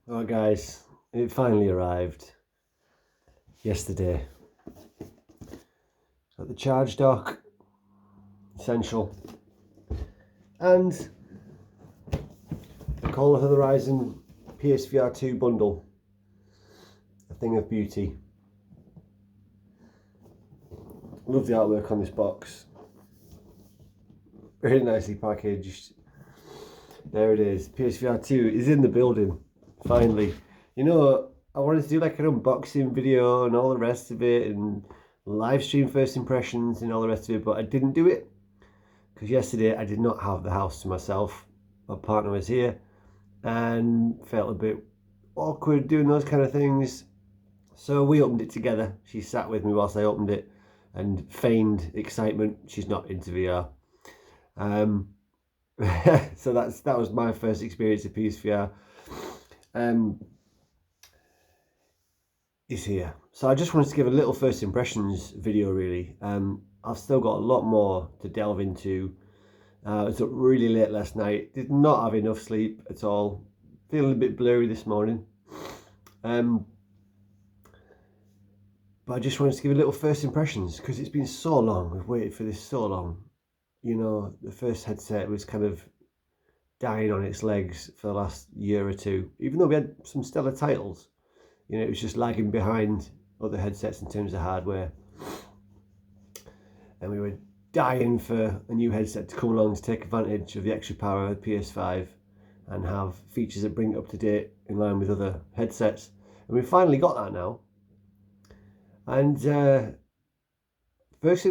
Alright guys, it finally arrived yesterday. Got the charge dock, essential, and the Call of the Horizon PSVR2 bundle, a thing of beauty. Love the artwork on this box, very nicely packaged. There it is, PSVR2 is in the building, finally. You know, I wanted to do like an unboxing video and all the rest of it, and live stream first impressions and all the rest of it, but I didn't do it because yesterday I did not have the house to myself. My partner was here and felt a bit awkward doing those kind of things, so we opened it together. She sat with me whilst I opened it and feigned excitement. She's not into VR. So that was my first experience of PSVR. Is here. So I just wanted to give a little first impressions video really. I've still got a lot more to delve into. I was up really late last night, did not have enough sleep at all, feeling a bit blurry this morning. But I just wanted to give a little first impressions because it's been so long, we've waited for this so long. You know, the first headset was kind of dying on its legs for the last year or two, even though we had some stellar titles. You know, it was just lagging behind other headsets in terms of hardware. And we were dying for a new headset to come along to take advantage of the extra power of the PS5 and have features that bring it up to date in line with other headsets. And we finally got that now. And first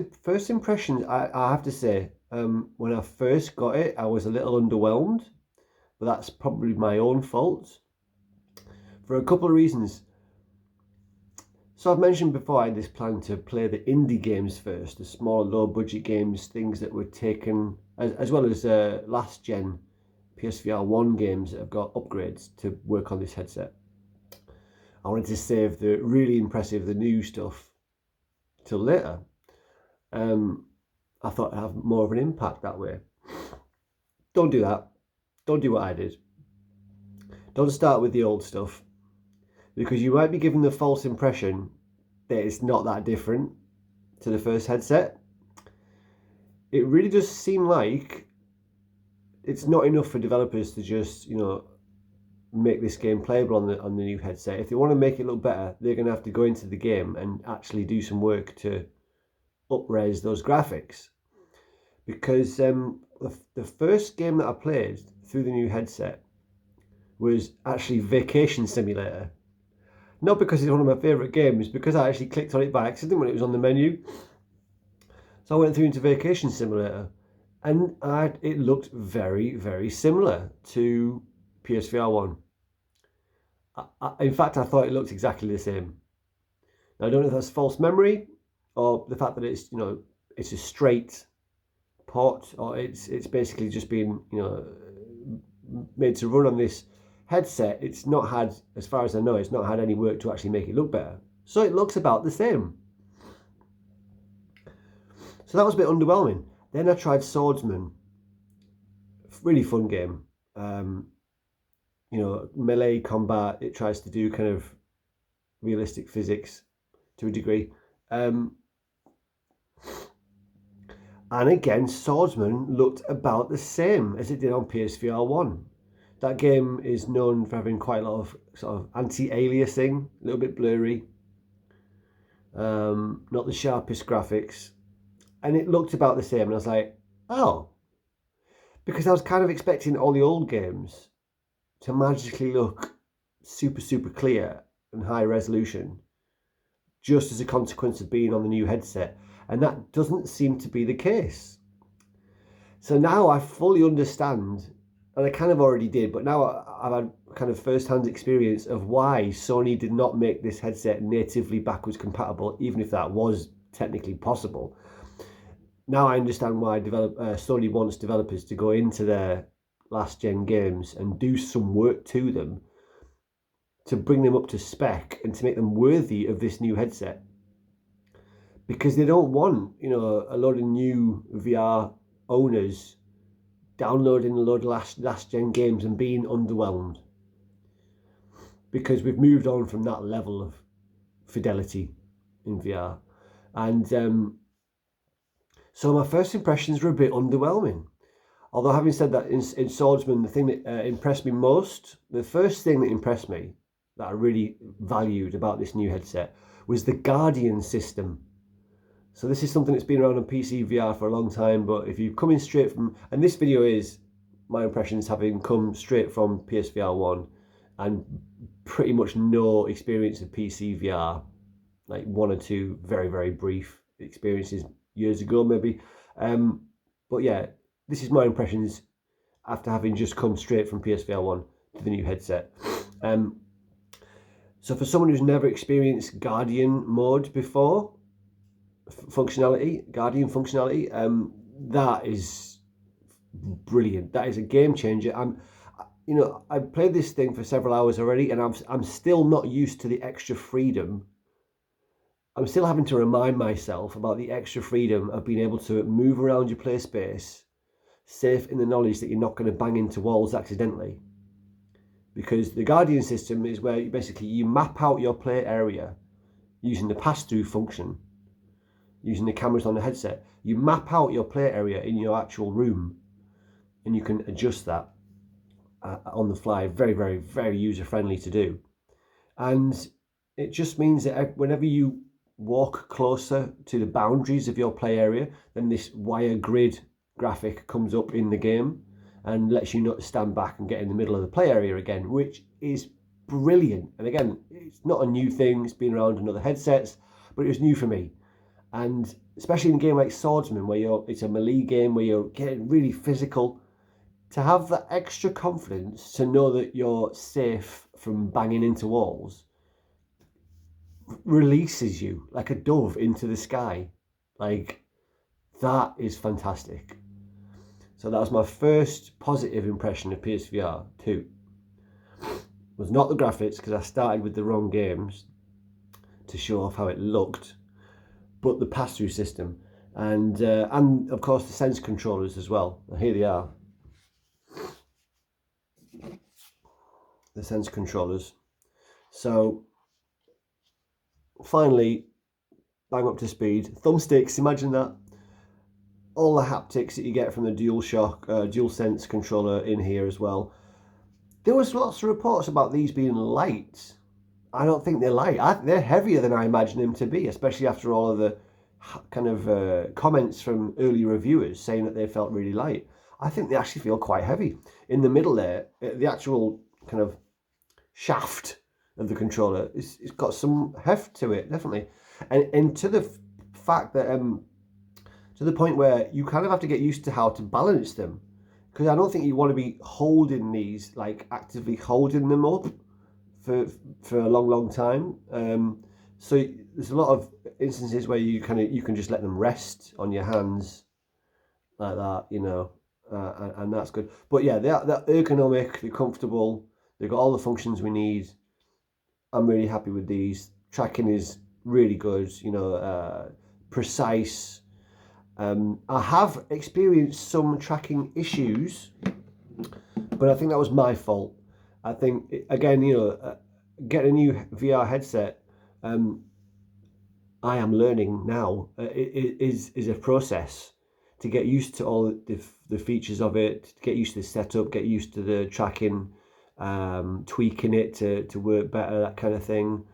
impressions, I have to say, when I first got it, I was a little underwhelmed, but that's probably my own fault for a couple of reasons. So I've mentioned before I had this plan to play the indie games first, the smaller, low budget games, things that were taken, as well as last gen PSVR1 games that have got upgrades to work on this headset. I wanted to save the really impressive, the new stuff till later. I thought I'd have more of an impact that way. Don't do that. Don't do what I did. Don't start with the old stuff, because you might be given the false impression that it's not that different to the first headset. It really does seem like it's not enough for developers to just, you know, make this game playable on the new headset. If they want to make it look better, they're going to have to go into the game and actually do some work to up-res those graphics. Because the first game that I played through the new headset was actually Vacation Simulator. Not because it's one of my favourite games, because I actually clicked on it by accident when it was on the menu. So I went through into Vacation Simulator, and it looked very, very similar to PSVR1. In fact, I thought it looked exactly the same. Now, I don't know if that's false memory, or the fact that it's, you know, it's a straight port, or it's basically just been, you know, made to run on this headset. It's not had, as far as I know, it's not had any work to actually make it look better. So it looks about the same. So that was a bit underwhelming. Then I tried Swordsman. Really fun game. You know, melee combat. It tries to do kind of realistic physics to a degree. And again, Swordsman looked about the same as it did on PSVR1. That game is known for having quite a lot of sort of anti-aliasing, a little bit blurry, not the sharpest graphics, and it looked about the same. And I was like, oh, because I was kind of expecting all the old games to magically look super, super clear and high resolution, just as a consequence of being on the new headset. And that doesn't seem to be the case. So now I fully understand, and I kind of already did, but now I've had kind of first-hand experience of why Sony did not make this headset natively backwards compatible, even if that was technically possible. Now I understand why Sony wants developers to go into their last-gen games and do some work to them to bring them up to spec and to make them worthy of this new headset. Because they don't want, you know, a lot of new VR owners downloading a load of last gen games and being underwhelmed. because we've moved on from that level of fidelity in VR. And so my first impressions were a bit underwhelming. Although having said that, in Swordsman, the thing that impressed me most, the first thing that impressed me, that I really valued about this new headset, was the Guardian system. So this is something that's been around on PC VR for a long time, but if you're coming straight from, and this video is my impressions having come straight from PSVR1 and pretty much no experience of PC VR, like one or two very, very brief experiences years ago maybe. But yeah, this is my impressions after having just come straight from PSVR1 to the new headset. So for someone who's never experienced Guardian mode before, Guardian functionality, that is brilliant. That is a game changer. I've played this thing for several hours already, and I'm still not used to the extra freedom. I'm still having to remind myself about the extra freedom of being able to move around your play space, safe in the knowledge that you're not going to bang into walls accidentally. Because the Guardian system is where you map out your play area using the pass-through function, using the cameras on the headset. You map out your play area in your actual room, and you can adjust that on the fly. Very, very, very user-friendly to do. And it just means that whenever you walk closer to the boundaries of your play area, then this wire grid graphic comes up in the game and lets you not stand back and get in the middle of the play area again, which is brilliant. And again, it's not a new thing, it's been around in other headsets, but it was new for me. And especially in a game like Swordsman, where it's a melee game where you're getting really physical, to have that extra confidence to know that you're safe from banging into walls releases you like a dove into the sky. Like, that is fantastic. So that was my first positive impression of PSVR 2. It was not the graphics, because I started with the wrong games to show off how it looked, but the pass-through system, and of course the sense controllers as well. And here they are, the sense controllers. So finally, bang up to speed. Thumbsticks, imagine that. All the haptics that you get from the DualSense controller in here as well. There was lots of reports about these being light. I don't think they're light. They're heavier than I imagined them to be, especially after all of the kind of comments from early reviewers saying that they felt really light. I think they actually feel quite heavy. In the middle there, the actual kind of shaft of the controller, it's got some heft to it, definitely. And to the fact that, to the point where you kind of have to get used to how to balance them. Because I don't think you want to be holding these, like actively holding them up for a long time. So there's a lot of instances where you can just let them rest on your hands like that, and that's good. But yeah, they're ergonomic, they're comfortable, they've got all the functions we need. I'm really happy with these. Tracking is really good, precise. I have experienced some tracking issues, but I think that was my fault. I think, again, getting a new VR headset, I am learning now. It is a process to get used to all the features of it, to get used to the setup, get used to the tracking, tweaking it to work better, that kind of thing.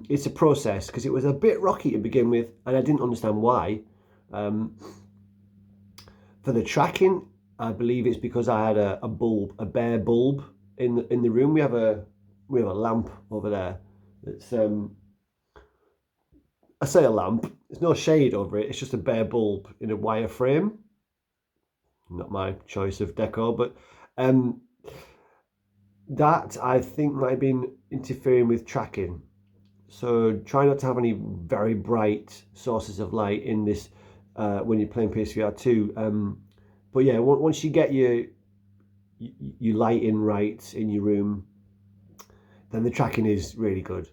It's a process, because it was a bit rocky to begin with, and I didn't understand why. For the tracking, I believe it's because I had a bare bulb in the room. We have a lamp over there. It's I say a lamp. There's no shade over it. It's just a bare bulb in a wire frame. Not my choice of decor, but that I think might have been interfering with tracking. So try not to have any very bright sources of light in this when you're playing PSVR 2. But yeah, once you get your lighting right in your room, then the tracking is really good.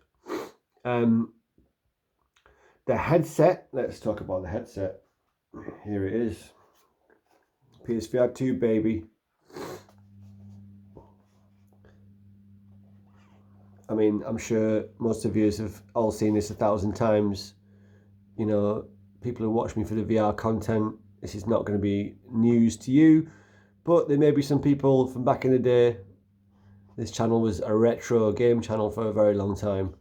The headset, let's talk about the headset. Here it is. PSVR 2, baby. I mean, I'm sure most of you have all seen this 1,000 times. You know, people who watch me for the VR content, this is not going to be news to you, but there may be some people from back in the day. This channel was a retro game channel for a very long time,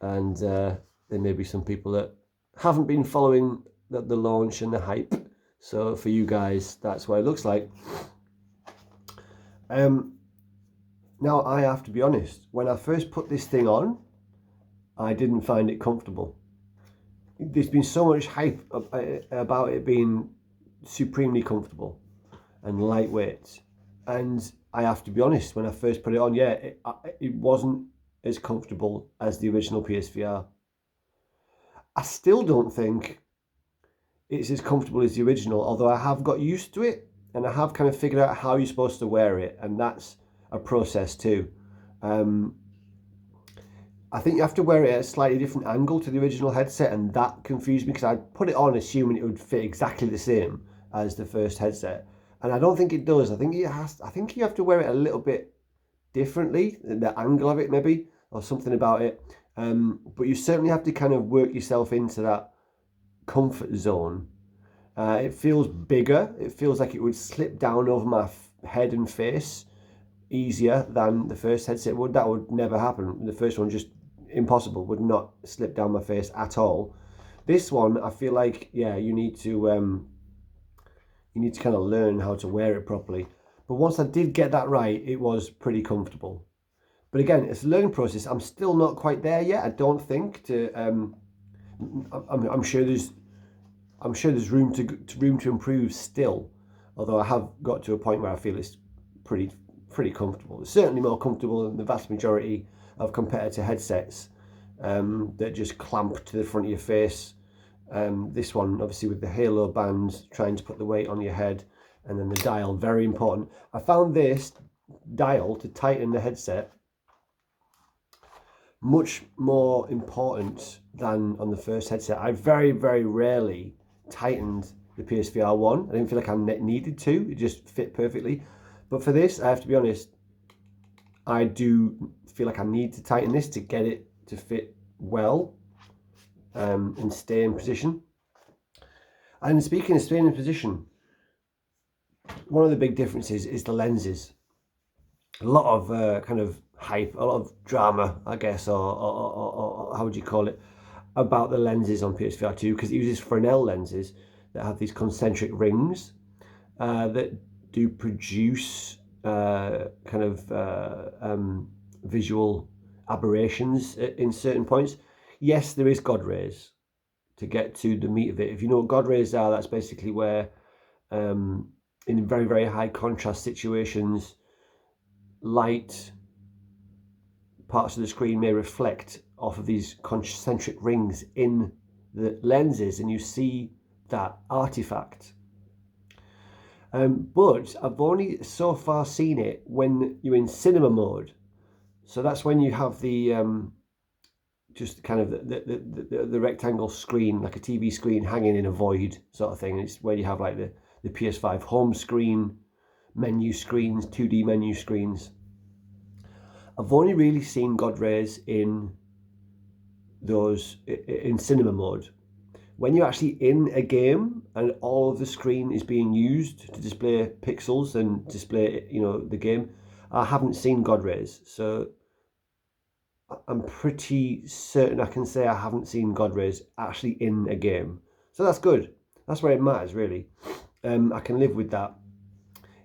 and there may be some people that haven't been following the launch and the hype. So for you guys, that's what it looks like. Now I have to be honest, when I first put this thing on, I didn't find it comfortable. There's been so much hype about it being supremely comfortable and lightweight, and I have to be honest, when I first put it on, yeah, it wasn't as comfortable as the original PSVR. I still don't think it's as comfortable as the original, although I have got used to it and I have kind of figured out how you're supposed to wear it, and that's a process too. I think you have to wear it at a slightly different angle to the original headset, and that confused me because I put it on assuming it would fit exactly the same as the first headset, and I don't think it does. I think you have to wear it a little bit differently, the angle of it maybe, or something about it. But you certainly have to kind of work yourself into that comfort zone. It feels bigger. It feels like it would slip down over my head and face easier than the first headset would. That would never happen. The first one, just impossible, would not slip down my face at all. This one, I feel like, yeah, you need to kind of learn how to wear it properly. But once I did get that right, it was pretty comfortable. But again, it's a learning process. I'm still not quite there yet. I don't think to. I'm sure there's room to improve still. Although I have got to a point where I feel it's pretty comfortable. It's certainly more comfortable than the vast majority of competitor headsets that just clamp to the front of your face. This one, obviously, with the halo band, trying to put the weight on your head, and then the dial, very important. I found this dial to tighten the headset much more important than on the first headset. I very, very rarely tightened the PSVR1. I didn't feel like I needed to. It just fit perfectly. But for this, I have to be honest, I do feel like I need to tighten this to get it to fit well and stay in position. And speaking of staying in position, one of the big differences is the lenses. A lot of kind of hype, a lot of drama, I guess, or how would you call it, about the lenses on PSVR2, because it uses Fresnel lenses that have these concentric rings that do produce kind of visual aberrations in certain points. Yes, there is God rays to get to the meat of it. If you know what God rays are, that's basically where in very, very high contrast situations, light parts of the screen may reflect off of these concentric rings in the lenses, and you see that artifact. But I've only so far seen it when you're in cinema mode. So that's when you have the just kind of the rectangle screen, like a TV screen hanging in a void sort of thing. It's where you have like the PS5 home screen, menu screens, 2D menu screens. I've only really seen God rays in those in cinema mode. When you're actually in a game and all of the screen is being used to display pixels and display, you know, the game, I haven't seen God rays. So I'm pretty certain I can say I haven't seen God rays actually in a game. So that's good. That's where it matters, really. I can live with that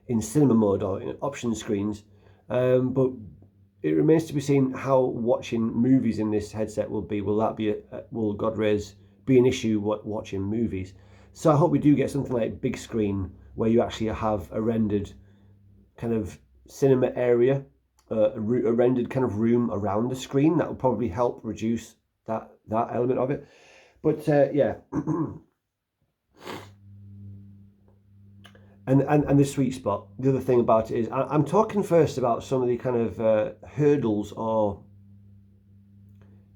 in cinema mode or in option screens. But it remains to be seen how watching movies in this headset will be. Will that be will God rays be an issue watching movies? So I hope we do get something like big screen where you actually have a rendered kind of cinema area, a rendered kind of room around the screen. That will probably help reduce that element of it. But yeah. And the sweet spot, the other thing about it is, I'm talking first about some of the kind of hurdles or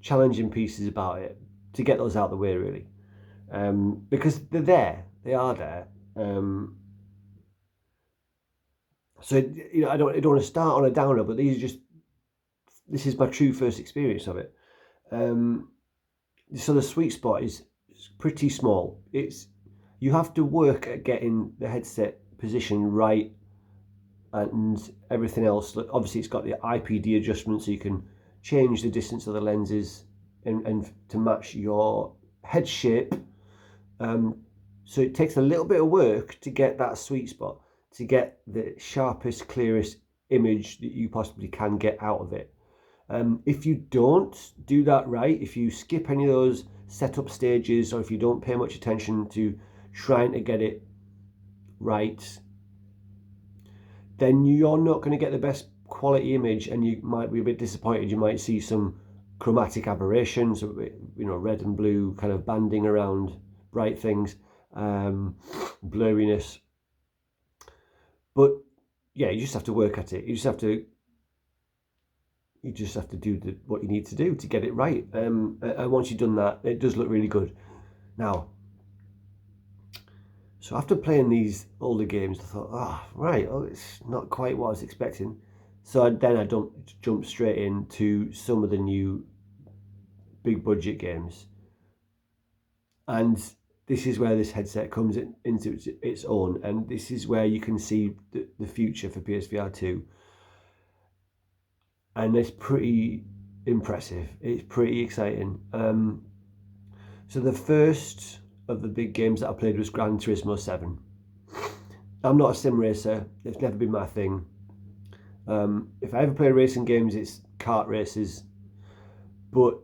challenging pieces about it, to get those out of the way, really. Because they're there, they are there. So, you know, I don't want to start on a downer, but these are just this is my true first experience of it. So the sweet spot is pretty small. You have to work at getting the headset position right and everything else. Obviously, it's got the IPD adjustment, so you can change the distance of the lenses and to match your head shape. So it takes a little bit of work to get that sweet spot, to get the sharpest, clearest image that you possibly can get out of it. If you don't do that right, if you skip any of those setup stages, or if you don't pay much attention to trying to get it right, then you're not going to get the best quality image, and you might be a bit disappointed. You might see some chromatic aberrations, red and blue kind of banding around bright things, blurriness. But yeah, you just have to work at it. You just have to do what you need to do to get it right. And once you've done that, it does look really good. Now, so after playing these older games, I thought, it's not quite what I was expecting. So I jumped straight into some of the new big budget games. And this is where this headset comes into its own. And this is where you can see the future for PSVR2. And it's pretty impressive. It's pretty exciting. So the first of the big games that I played was Gran Turismo 7. I'm not a sim racer. It's never been my thing. If I ever play racing games, it's kart races. But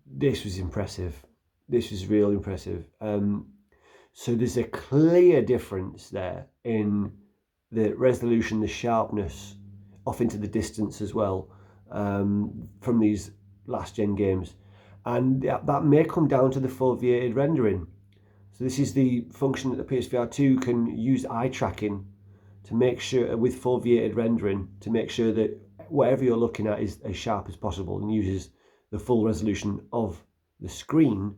this was impressive. This was real impressive. So there's a clear difference there in the resolution, the sharpness, off into the distance as well, from these last gen games. And that may come down to the foveated rendering. So this is the function that the PSVR2 can use eye tracking to make sure, with foveated rendering, to make sure that whatever you're looking at is as sharp as possible, and uses the full resolution of the screen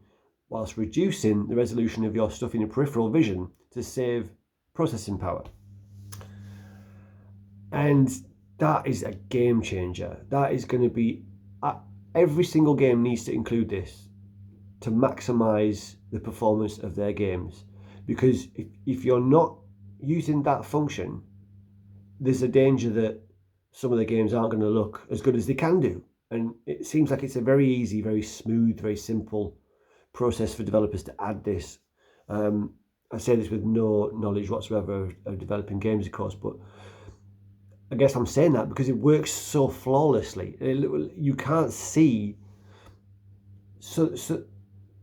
whilst reducing the resolution of your stuff in your peripheral vision to save processing power. And that is a game changer. That is going to be, every single game needs to include this to maximize the performance of their games. Because if you're not using that function, there's a danger that some of the games aren't going to look as good as they can do. And it seems like it's a very easy, very smooth, very simple process for developers to add this. I say this with no knowledge whatsoever of developing games, of course, but I guess I'm saying that because it works so flawlessly. You can't see. So the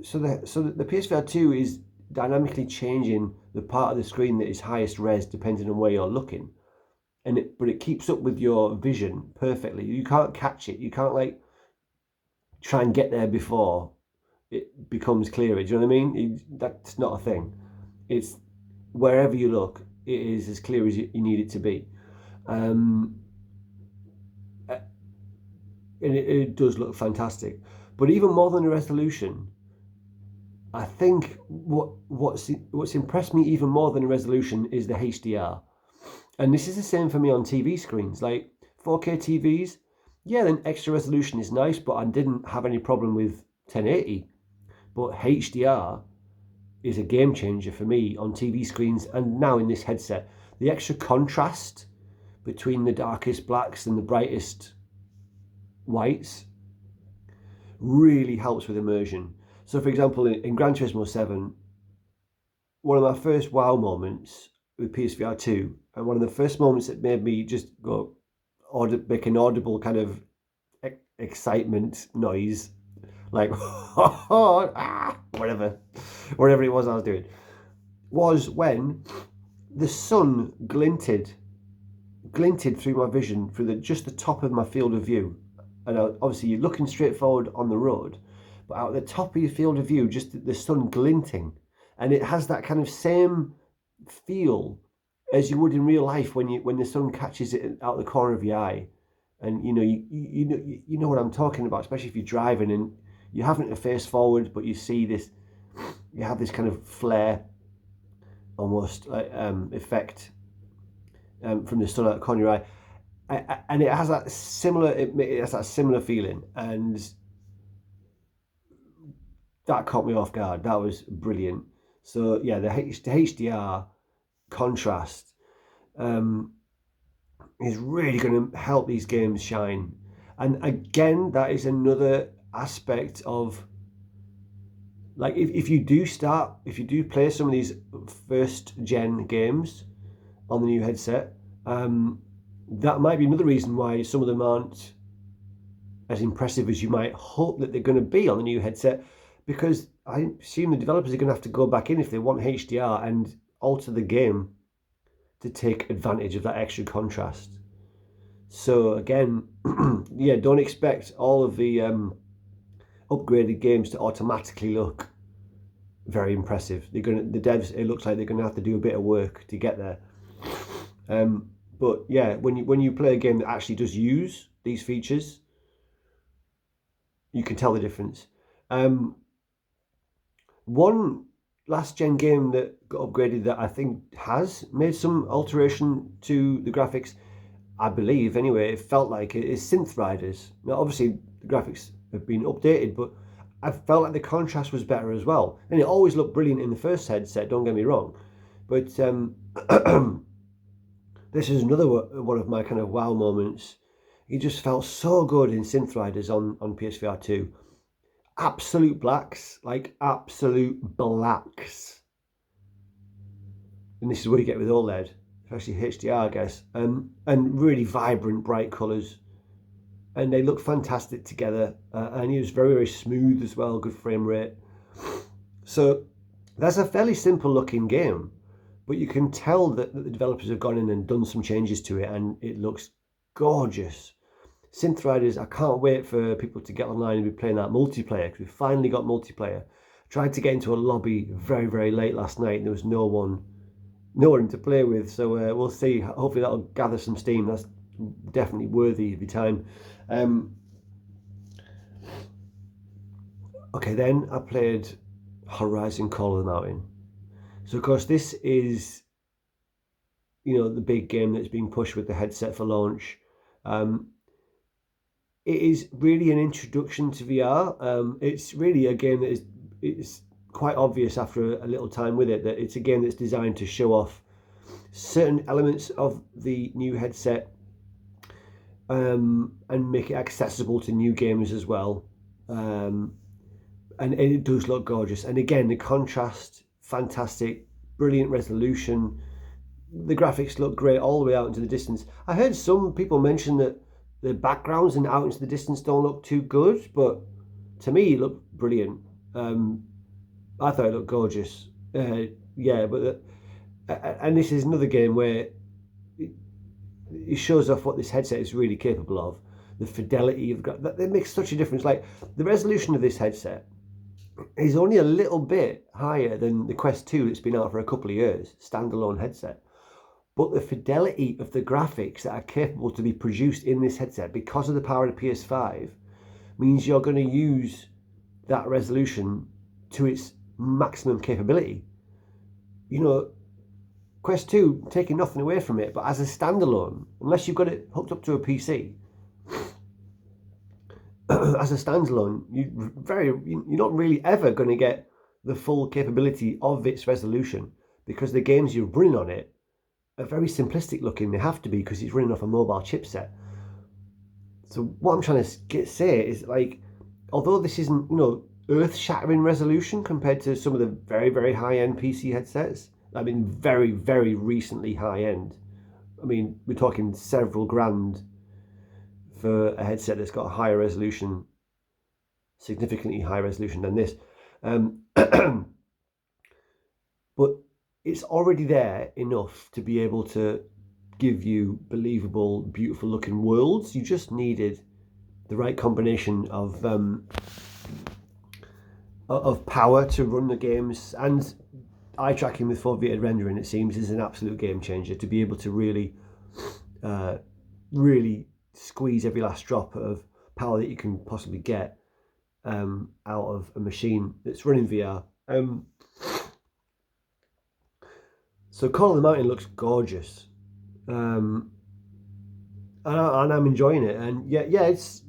PSVR2 is dynamically changing the part of the screen that is highest res depending on where you're looking, but it keeps up with your vision perfectly. You can't catch it. You can't try and get there before it becomes clearer. Do you know what I mean? That's not a thing. It's wherever you look, it is as clear as you need it to be. And it does look fantastic. But even more than the resolution, I think what's impressed me even more than the resolution is the HDR. And this is the same for me on TV screens. Like 4K TVs, yeah, then extra resolution is nice, but I didn't have any problem with 1080. But HDR is a game changer for me on TV screens and now in this headset. The extra contrast between the darkest blacks and the brightest whites really helps with immersion. So for example, in Gran Turismo 7, one of my first wow moments with PSVR2, and one of the first moments that made me just go make an audible kind of excitement noise, like whatever it was I was doing, was when the sun glinted through my vision, through just the top of my field of view. And obviously you're looking straight forward on the road, but out the top of your field of view, just the sun glinting. And it has that kind of same feel as you would in real life when the sun catches it out the corner of your eye. And you know what I'm talking about, especially if you're driving and you're having to face forward, but you see this, you have this kind of flare, almost like effect from the sun out the corner of your eye. and it has that similar feeling, and that caught me off guard. That was brilliant. So yeah, the HDR contrast is really going to help these games shine. And again, that is another aspect of, like, if you do play some of these first gen games on the new headset, that might be another reason why some of them aren't as impressive as you might hope that they're going to be on the new headset, because I assume the developers are going to have to go back in if they want HDR and alter the game to take advantage of that extra contrast. So again, yeah, don't expect all of the upgraded games to automatically look very impressive. The devs, it looks like they're gonna have to do a bit of work to get there. But yeah, when you play a game that actually does use these features, you can tell the difference. One last gen game that got upgraded that I think has made some alteration to the graphics, I believe anyway, it felt like it, is Synth Riders. Now obviously the graphics have been updated, but I felt like the contrast was better as well. And it always looked brilliant in the first headset, don't get me wrong. But this is another one of my kind of wow moments. It just felt so good in Synth Riders on PSVR 2. Absolute blacks, like absolute blacks. And this is what you get with OLED, especially HDR, I guess. And really vibrant, bright colours. And they look fantastic together. And it was very, very smooth as well, good frame rate. So that's a fairly simple looking game, but you can tell that the developers have gone in and done some changes to it, and it looks gorgeous. Synth Riders, I can't wait for people to get online and be playing that multiplayer, because we finally got multiplayer. Tried to get into a lobby very, very late last night, and there was no one to play with. So we'll see. Hopefully that'll gather some steam. That's definitely worthy of your time. Okay, then I played Horizon Call of the Mountain. So of course this is, the big game that's being pushed with the headset for launch. It is really an introduction to VR. It's really a game that it's quite obvious after a little time with it that it's a game that's designed to show off certain elements of the new headset, and make it accessible to new gamers as well. And it does look gorgeous. And again, the contrast, fantastic, brilliant resolution. The graphics look great all the way out into the distance. I heard some people mention that the backgrounds and out into the distance don't look too good, but to me, it looked brilliant. I thought it looked gorgeous. Yeah, but and this is another game where it shows off what this headset is really capable of. The fidelity of that makes such a difference. Like, the resolution of this headset is only a little bit higher than the Quest 2 that's been out for a couple of years, standalone headset. But the fidelity of the graphics that are capable to be produced in this headset because of the power of the PS5 means you're going to use that resolution to its maximum capability. Quest 2, taking nothing away from it, but as a standalone, unless you've got it hooked up to a PC, as a standalone, you're not really ever going to get the full capability of its resolution, because the games you're running on it are very simplistic looking. They have to be, because it's running off a mobile chipset. So what I'm trying to say is, like, although this isn't, earth-shattering resolution compared to some of the very, very high-end PC headsets, I mean, very, very recently high-end. I mean, we're talking several grand for a headset that's got a higher resolution, significantly higher resolution than this. But it's already there enough to be able to give you believable, beautiful looking worlds. You just needed the right combination of power to run the games, and eye tracking with foveated rendering, it seems, is an absolute game changer to be able to really squeeze every last drop of power that you can possibly get out of a machine that's running VR. So Call of the Mountain looks gorgeous. and I'm enjoying it. And yeah, it's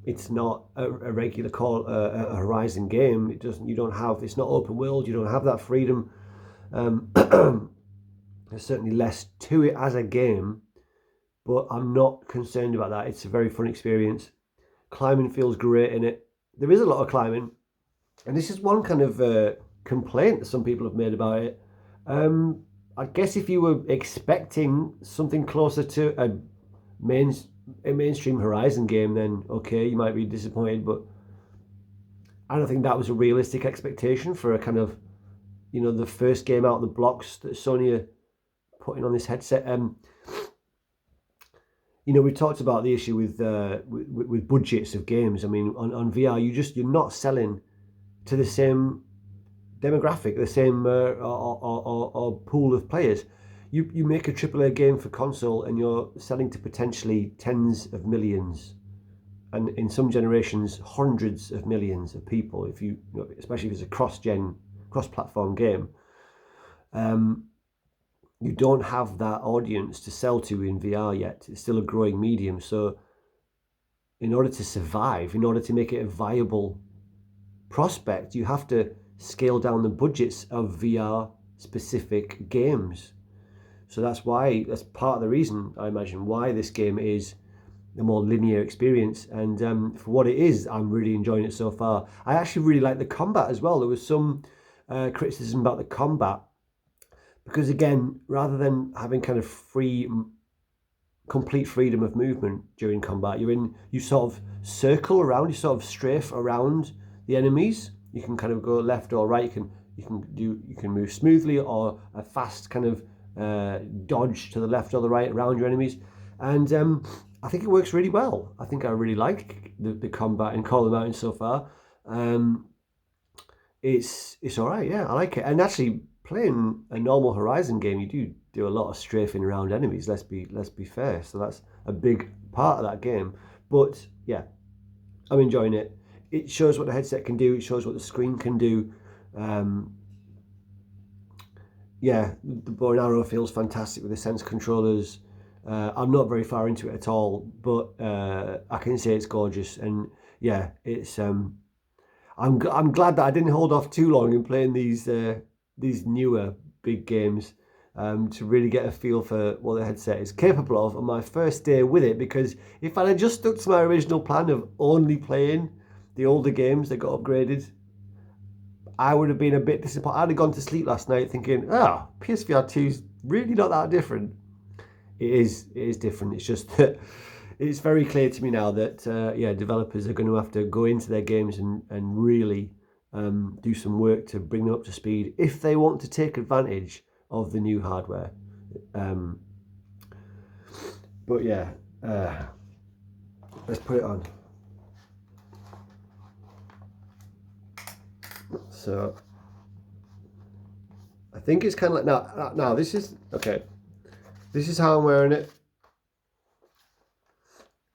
it's not a regular a Horizon game. It's not open world. You don't have that freedom. There's certainly less to it as a game, but I'm not concerned about that. It's a very fun experience. Climbing feels great in it. There is a lot of climbing, and this is one kind of complaint that some people have made about it. I guess if you were expecting something closer to a mainstream Horizon game, then okay, you might be disappointed, but I don't think that was a realistic expectation for a kind of, the first game out of the blocks that Sony are putting on this headset. We talked about the issue with budgets of games. I mean, on VR, you're not selling to the same demographic, the same or pool of players. You make a AAA game for console, and you're selling to potentially tens of millions, and in some generations, hundreds of millions of people. Especially if it's a cross-platform game. You don't have that audience to sell to in VR yet. It's still a growing medium. So in order to survive, in order to make it a viable prospect, you have to scale down the budgets of VR specific games. So that's part of the reason, I imagine, why this game is a more linear experience. And for what it is, I'm really enjoying it so far. I actually really like the combat as well. There was some criticism about the combat, because again, rather than having kind of complete freedom of movement during combat, you sort of circle around, you sort of strafe around the enemies. You can kind of go left or right. You can move smoothly, or a fast kind of dodge to the left or the right around your enemies. And I think it works really well. I think I really like the combat in Call of the Mountain so far. It's all right. Yeah, I like it. And actually, playing a normal Horizon game, you do a lot of strafing around enemies. Let's be fair. So that's a big part of that game. But yeah, I'm enjoying it. It shows what the headset can do. It shows what the screen can do. Yeah, the bow and arrow feels fantastic with the sense controllers. I'm not very far into it at all, but I can say it's gorgeous. And yeah, it's. I'm glad that I didn't hold off too long in playing these newer big games to really get a feel for what the headset is capable of on my first day with it. Because if I had just stuck to my original plan of only playing the older games that got upgraded, I would have been a bit disappointed. I'd have gone to sleep last night thinking, PSVR2 is really not that different. It is different. It's just that it's very clear to me now that developers are going to have to go into their games and really do some work to bring them up to speed if they want to take advantage of the new hardware. But yeah, let's put it on. So I think it's kind of like now this is okay. This is how I'm wearing it.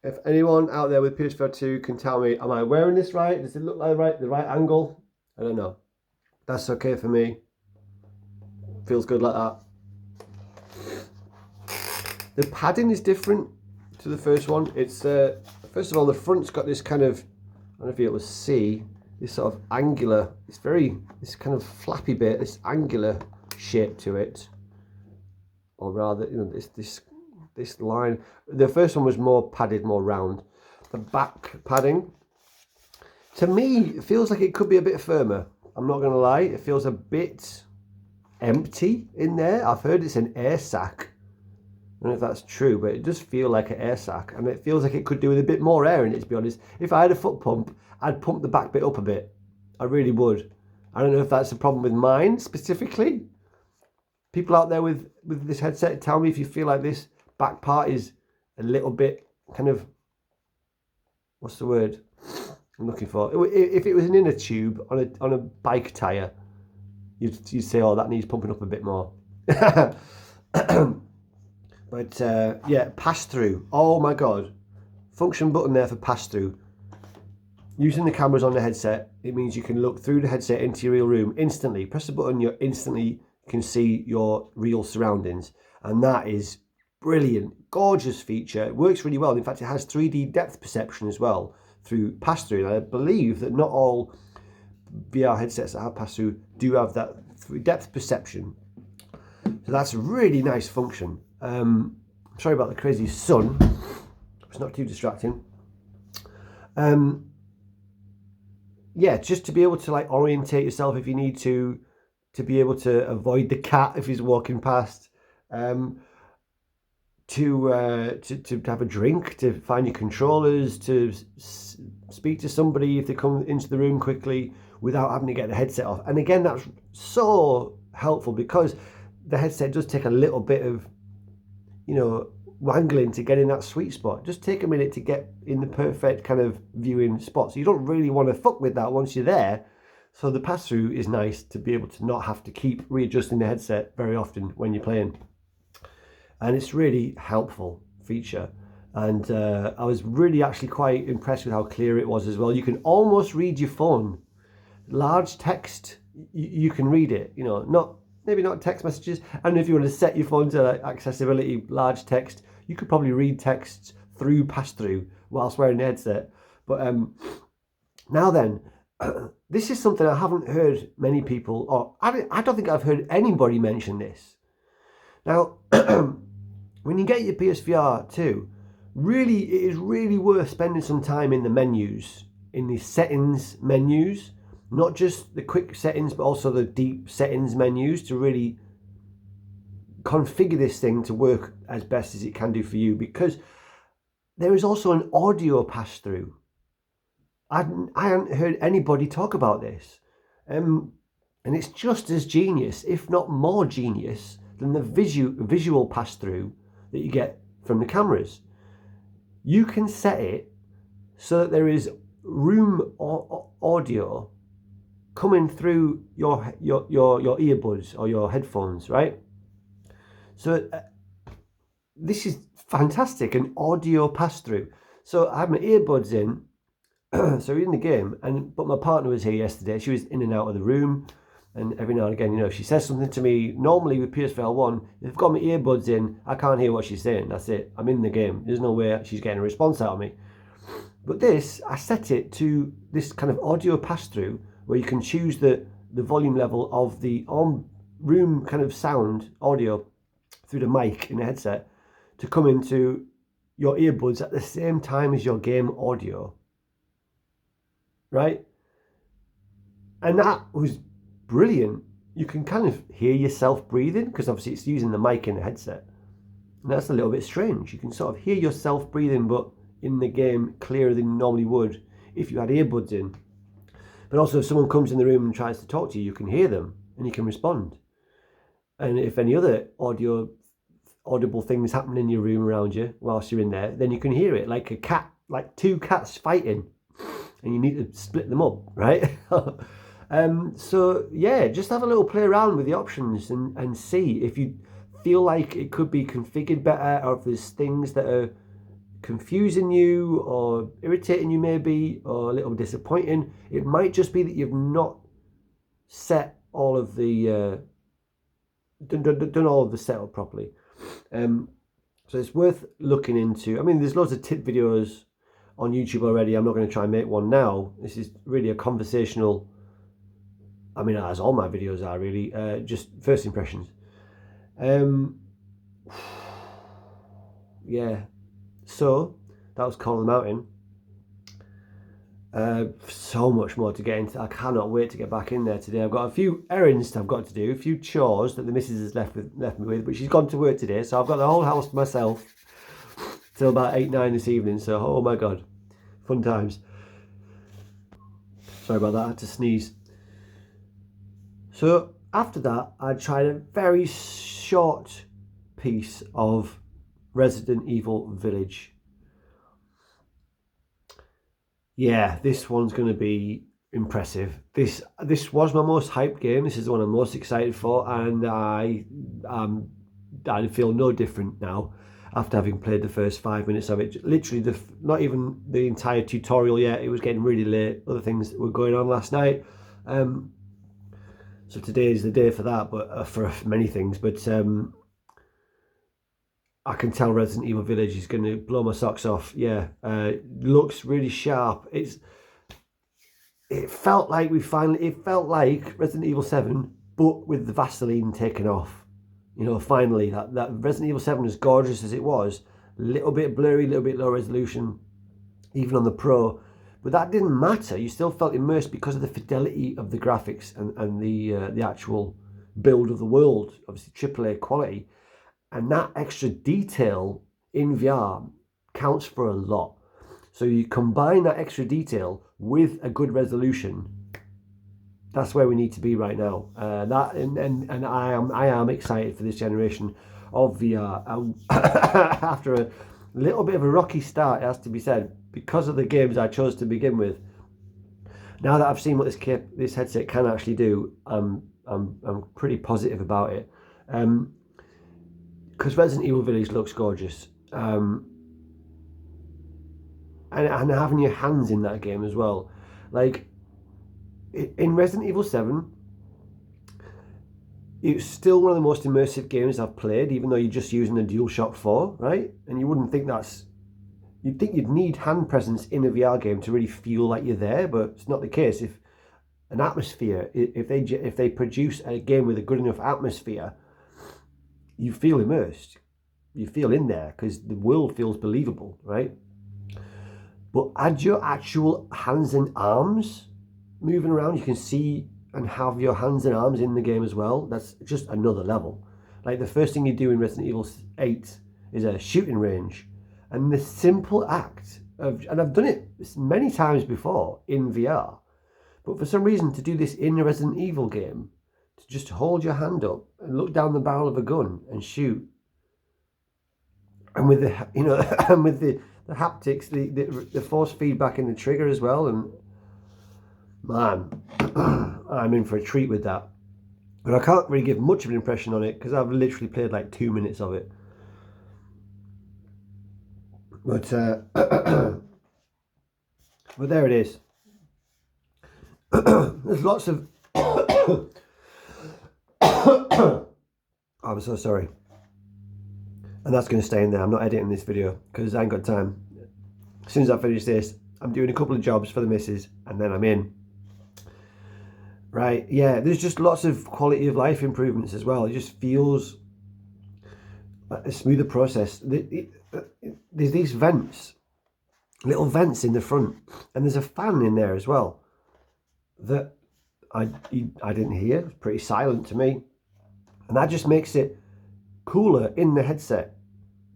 If anyone out there with PSVR2 can tell me, am I wearing this right? Does it look like the right angle? I don't know. That's okay for me. Feels good like that. The padding is different to the first one. It's first of all, the front's got this kind of, I don't know if you'll see, this sort of angular, this kind of flappy bit, this angular shape to it. Or rather, this line. The first one was more padded, more round. The back padding, to me, it feels like it could be a bit firmer. I'm not going to lie. It feels a bit empty in there. I've heard it's an air sac. I don't know if that's true, but it does feel like an air sac. And it feels like it could do with a bit more air in it, to be honest. If I had a foot pump, I'd pump the back bit up a bit. I really would. I don't know if that's a problem with mine specifically. People out there with this headset, tell me if you feel like this back part is a little bit kind of, what's the word I'm looking for? If it was an inner tube on a bike tyre, you'd say, oh, that needs pumping up a bit more. But yeah, pass through. Oh my God. Function button there for pass through. Using the cameras on the headset, it means you can look through the headset into your real room instantly. Press the button, you instantly can see your real surroundings. And that is brilliant, gorgeous feature. It works really well. In fact, it has 3D depth perception as well through pass-through. And I believe that not all VR headsets that have pass-through do have that depth perception. So that's a really nice function. Sorry about the crazy sun. It's not too distracting. Yeah, just to be able to like orientate yourself if you need to be able to avoid the cat if he's walking past, to have a drink, to find your controllers, to speak to somebody if they come into the room quickly without having to get the headset off. And again, that's so helpful because the headset does take a little bit of, you know, wangling to get in that sweet spot. Just take a minute to get in the perfect kind of viewing spot. So you don't really want to fuck with that once you're there. So the pass-through is nice to be able to not have to keep readjusting the headset very often when you're playing. And it's really helpful feature. And I was really actually quite impressed with how clear it was as well. You can almost read your phone. Large text, you can read it, you know, maybe not text messages. And if you want to set your phone to like accessibility, large text, you could probably read texts through pass-through whilst wearing the headset. But now then, this is something I haven't heard many people, or I don't think I've heard anybody mention this. Now, when you get your PSVR2, really, it is really worth spending some time in the menus, in the settings menus, not just the quick settings, but also the deep settings menus to really configure this thing to work as best as it can do for you, because there is also an audio pass-through. I hadn't heard anybody talk about this, and it's just as genius, if not more genius, than the visual pass-through that you get from the cameras. You can set it so that there is room audio coming through your earbuds or your headphones, right? So this is fantastic, an audio pass-through. So I had my earbuds in, so we're in the game, but my partner was here yesterday. She was in and out of the room, and every now and again, you know, if she says something to me, normally with PSVR1, if I've got my earbuds in, I can't hear what she's saying. That's it. I'm in the game. There's no way she's getting a response out of me. But this, I set it to this kind of audio pass-through where you can choose the volume level of the on-room kind of sound audio through the mic in the headset to come into your earbuds at the same time as your game audio, right? And that was brilliant. You can kind of hear yourself breathing because obviously it's using the mic in the headset. And that's a little bit strange. You can sort of hear yourself breathing, but in the game clearer than you normally would if you had earbuds in. But also if someone comes in the room and tries to talk to you, you can hear them and you can respond. And if any other audible things happen in your room around you whilst you're in there, then you can hear it, like a cat, like two cats fighting, and you need to split them up, right? So yeah, just have a little play around with the options and see if you feel like it could be configured better, or if there's things that are confusing you or irritating you maybe, or a little disappointing. It might just be that you've not set all of the done all of the setup properly. So it's worth looking into. I mean, there's loads of tip videos on YouTube already. I'm not going to try and make one now. This is really a conversational, I mean, as all my videos are really, just first impressions. Yeah, so that was Call of the Mountain. So much more to get into. I cannot wait to get back in there today. I've got a few errands I've got to do, a few chores that the missus has left me with, but she's gone to work today, so I've got the whole house to myself till about 8-9 this evening. So oh my god, fun times. Sorry about that, I had to sneeze. So after that, I tried a very short piece of Resident Evil Village. Yeah, this one's going to be impressive. This was my most hyped game. This is the one I'm most excited for, and I feel no different now after having played the first 5 minutes of it. Literally, not even the entire tutorial yet. It was getting really late. Other things were going on last night. So today is the day for that, but for many things. But I can tell Resident Evil Village is going to blow my socks off. Yeah, looks really sharp. It felt like it felt like Resident Evil 7, but with the Vaseline taken off. You know, finally, that Resident Evil 7, as gorgeous as it was, a little bit blurry, a little bit low resolution, even on the Pro, but that didn't matter. You still felt immersed because of the fidelity of the graphics and the actual build of the world, obviously AAA quality. And that extra detail in VR counts for a lot. So you combine that extra detail with a good resolution. That's where we need to be right now. And I am excited for this generation of VR. After a little bit of a rocky start, it has to be said, because of the games I chose to begin with. Now that I've seen what this headset can actually do, I'm pretty positive about it. Because Resident Evil Village looks gorgeous. And having your hands in that game as well. Like, in Resident Evil 7, it's still one of the most immersive games I've played, even though you're just using a DualShock 4, right? And you wouldn't think you'd think you'd need hand presence in a VR game to really feel like you're there, but it's not the case. If an atmosphere, if they produce a game with a good enough atmosphere, you feel immersed. You feel in there because the world feels believable, right? But add your actual hands and arms moving around. You can see and have your hands and arms in the game as well. That's just another level. Like, the first thing you do in Resident Evil 8 is a shooting range. And the simple act of, and I've done it many times before in VR, but for some reason to do this in a Resident Evil game, to just hold your hand up and look down the barrel of a gun and shoot, and with the, you know, and with the haptics, the force feedback in the trigger as well, and man, I'm in for a treat with that. But I can't really give much of an impression on it because I've literally played like 2 minutes of it. But but there it is. There's lots of I'm so sorry. And that's going to stay in there. I'm not editing this video because I ain't got time. As soon as I finish this, I'm doing a couple of jobs for the missus and then I'm in. Right, yeah, there's just lots of quality of life improvements as well. It just feels like a smoother process. There's these vents, little vents in the front, and there's a fan in there as well that I didn't hear. It was pretty silent to me, and that just makes it cooler in the headset.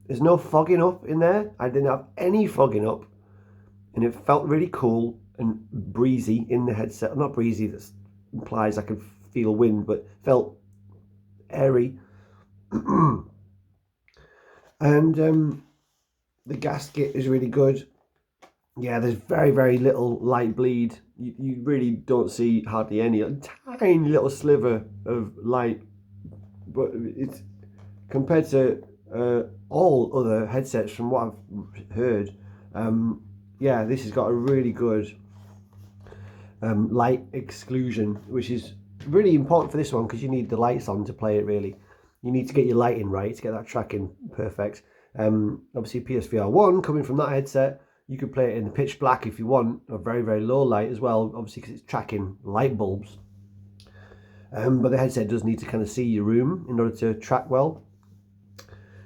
There's no fogging up in there. I didn't have any fogging up, and it felt really cool and breezy in the headset. Not breezy, that implies I could feel wind, but felt airy. And the gasket is really good. Yeah, there's very, very little light bleed. You really don't see hardly any. A tiny little sliver of light. But it's compared to all other headsets from what I've heard. Yeah, this has got a really good light exclusion, which is really important for this one because you need the lights on to play it, really. You need to get your lighting right to get that tracking perfect. Obviously PSVR1 coming from that headset, you could play it in the pitch black if you want, or very, very low light as well, obviously because it's tracking light bulbs. But the headset does need to kind of see your room in order to track well.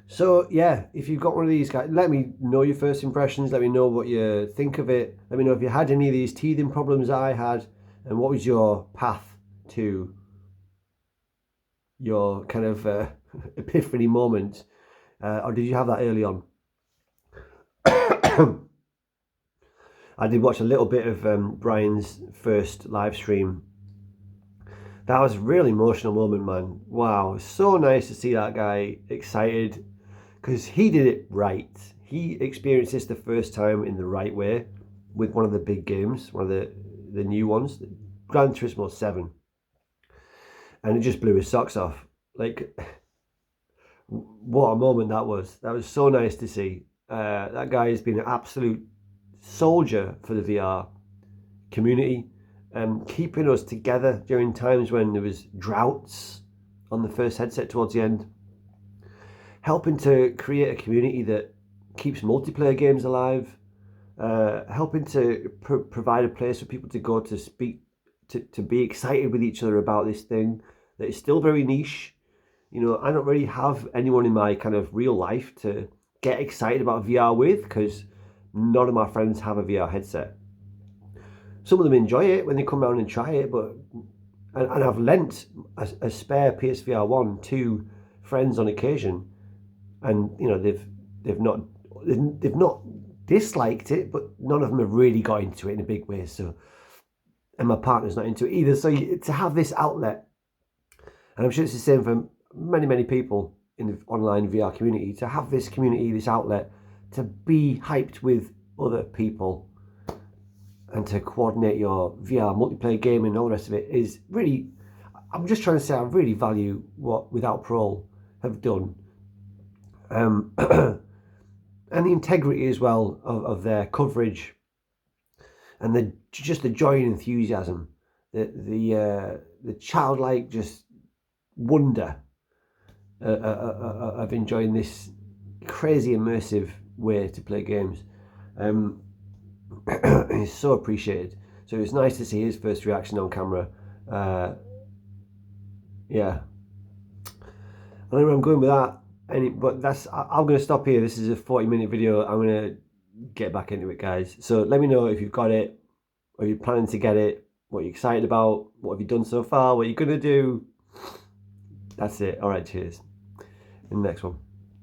So yeah, if you've got one of these guys, let me know your first impressions. Let me know what you think of it. Let me know if you had any of these teething problems that I had, and what was your path to your kind of epiphany moment, or did you have that early on? I did watch a little bit of Brian's first live stream. That was a really emotional moment, man. Wow, so nice to see that guy excited, because he did it right. He experienced this the first time in the right way with one of the big games, one of the new ones, Gran Turismo 7. And it just blew his socks off. Like, what a moment that was. That was so nice to see. That guy has been an absolute soldier for the VR community, keeping us together during times when there was droughts on the first headset towards the end. helping to create a community that keeps multiplayer games alive, helping to provide a place for people to go to speak, to be excited with each other about this thing that is still very niche. You know, I don't really have anyone in my kind of real life to get excited about VR with, because none of my friends have a VR headset. Some of them enjoy it when they come around and try it, but and I've lent a spare PSVR1 to friends on occasion, and you know they've not disliked it, but none of them have really got into it in a big way. So, and my partner's not into it either. So to have this outlet, and I'm sure it's the same for many people in the online VR community, to have this community, this outlet, to be hyped with other people and to coordinate your VR multiplayer gaming and all the rest of it is really, I'm just trying to say I really value what Without Parole have done. And the integrity as well of their coverage, and just the joy and enthusiasm, the childlike just wonder of enjoying this crazy immersive way to play games. Is so appreciated. So it's nice to see his first reaction on camera. Yeah, I don't know where I'm going with that. But I'm going to stop here. This is a 40-minute video. I'm going to get back into it, guys. So let me know if you've got it, or you're planning to get it, what you're excited about, what have you done so far, what you're going to do. That's it. All right, cheers. In the next one.